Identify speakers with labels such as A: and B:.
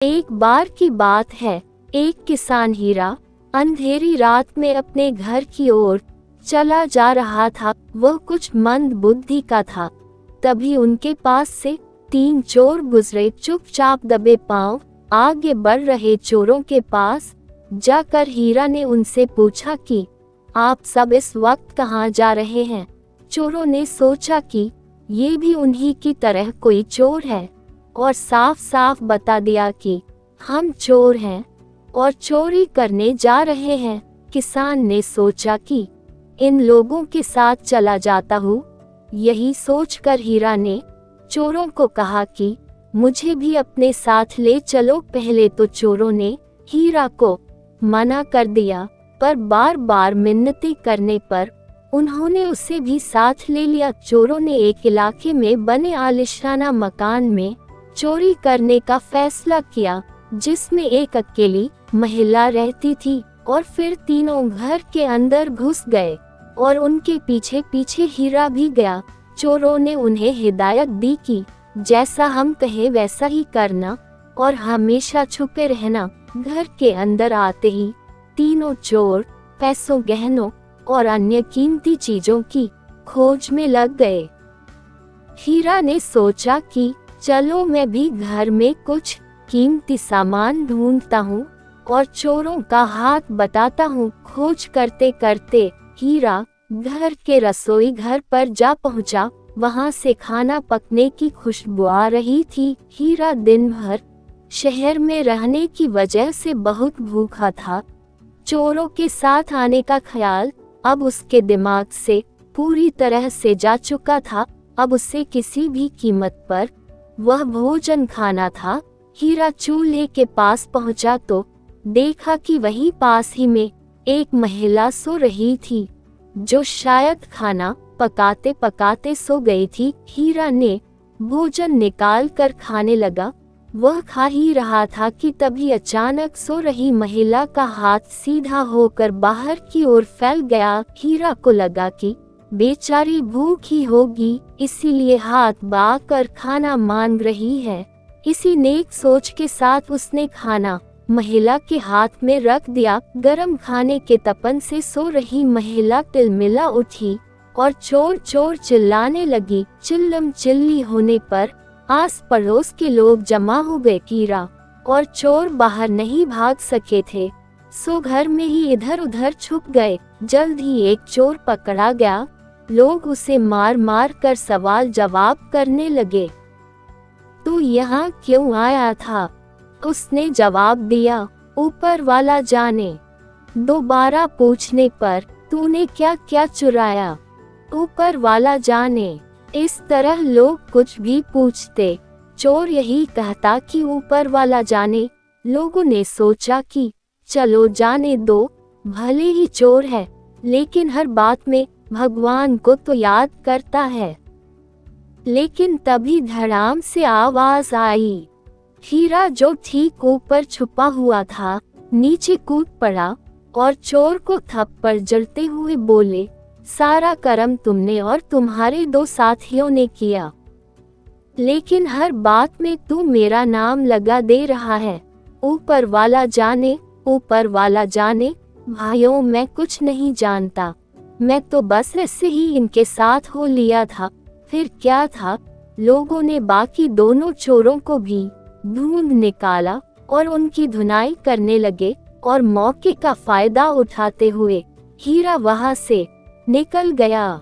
A: एक बार की बात है, एक किसान हीरा अंधेरी रात में अपने घर की ओर चला जा रहा था। वह कुछ मंद बुद्धि का था। तभी उनके पास से 3 चोर गुजरे। चुपचाप दबे पांव आगे बढ़ रहे चोरों के पास जाकर हीरा ने उनसे पूछा कि आप सब इस वक्त कहाँ जा रहे हैं। चोरों ने सोचा कि ये भी उन्हीं की तरह कोई चोर है और साफ साफ बता दिया कि हम चोर हैं और चोरी करने जा रहे हैं। किसान ने सोचा कि इन लोगों के साथ चला जाता हूँ। यही सोचकर हीरा ने चोरों को कहा कि मुझे भी अपने साथ ले चलो। पहले तो चोरों ने हीरा को मना कर दिया, पर बार बार मिन्नतें करने पर उन्होंने उसे भी साथ ले लिया। चोरों ने एक इलाके में बने आलिशाना मकान में चोरी करने का फैसला किया, जिसमें एक अकेली महिला रहती थी। और फिर तीनों घर के अंदर घुस गए और उनके पीछे पीछे हीरा भी गया। चोरों ने उन्हें हिदायत दी कि जैसा हम कहे वैसा ही करना और हमेशा छुपे रहना। घर के अंदर आते ही तीनों चोर पैसों, गहनों और अन्य कीमती चीजों की खोज में लग गए। हीरा ने सोचा कि चलो मैं भी घर में कुछ कीमती सामान ढूंढता हूँ और चोरों का हाथ बताता हूँ। खोज करते करते हीरा घर के रसोई घर पर जा पहुँचा। वहाँ से खाना पकने की खुशबू आ रही थी। हीरा दिन भर शहर में रहने की वजह से बहुत भूखा था। चोरों के साथ आने का ख्याल अब उसके दिमाग से पूरी तरह से जा चुका था। अब उसे किसी भी कीमत पर वह भोजन खाना था। हीरा चूल्हे के पास पहुंचा तो देखा कि वहीं पास ही में एक महिला सो रही थी, जो शायद खाना पकाते पकाते सो गई थी। हीरा ने भोजन निकाल कर खाने लगा। वह खा ही रहा था कि तभी अचानक सो रही महिला का हाथ सीधा होकर बाहर की ओर फैल गया। हीरा को लगा कि बेचारी भूखी होगी, इसीलिए हाथ बाकर खाना मांग रही है। इसी नेक सोच के साथ उसने खाना महिला के हाथ में रख दिया। गरम खाने के तपन से सो रही महिला तिलमिला उठी और चोर चोर चिल्लाने लगी। चिल्लम चिल्ली होने पर आस पड़ोस के लोग जमा हो गए। हीरा और चोर बाहर नहीं भाग सके थे, सो घर में ही इधर उधर छुप गए। जल्द ही एक चोर पकड़ा गया। लोग उसे मार मार कर सवाल जवाब करने लगे। तू यहाँ क्यों आया था? उसने जवाब दिया, ऊपर वाला जाने। दोबारा पूछने पर तूने क्या क्या चुराया? ऊपर वाला जाने। इस तरह लोग कुछ भी पूछते, चोर यही कहता कि ऊपर वाला जाने। लोगों ने सोचा कि चलो जाने दो, भले ही चोर है लेकिन हर बात में भगवान को तो याद करता है। लेकिन तभी धड़ाम से आवाज आई। हीरा जो ठीक ऊपर छुपा हुआ था नीचे कूद पड़ा और चोर को थप्पड़ जड़ते हुए बोले, सारा कर्म तुमने और तुम्हारे 2 साथियों ने किया, लेकिन हर बात में तू मेरा नाम लगा दे रहा है। ऊपर वाला जाने, ऊपर वाला जाने। भाइयों, मैं कुछ नहीं जानता, मैं तो बस ऐसे ही इनके साथ हो लिया था। फिर क्या था? लोगों ने बाकी दोनों चोरों को भी ढूंढ निकाला और उनकी धुनाई करने लगे और मौके का फायदा उठाते हुए हीरा वहां से निकल गया।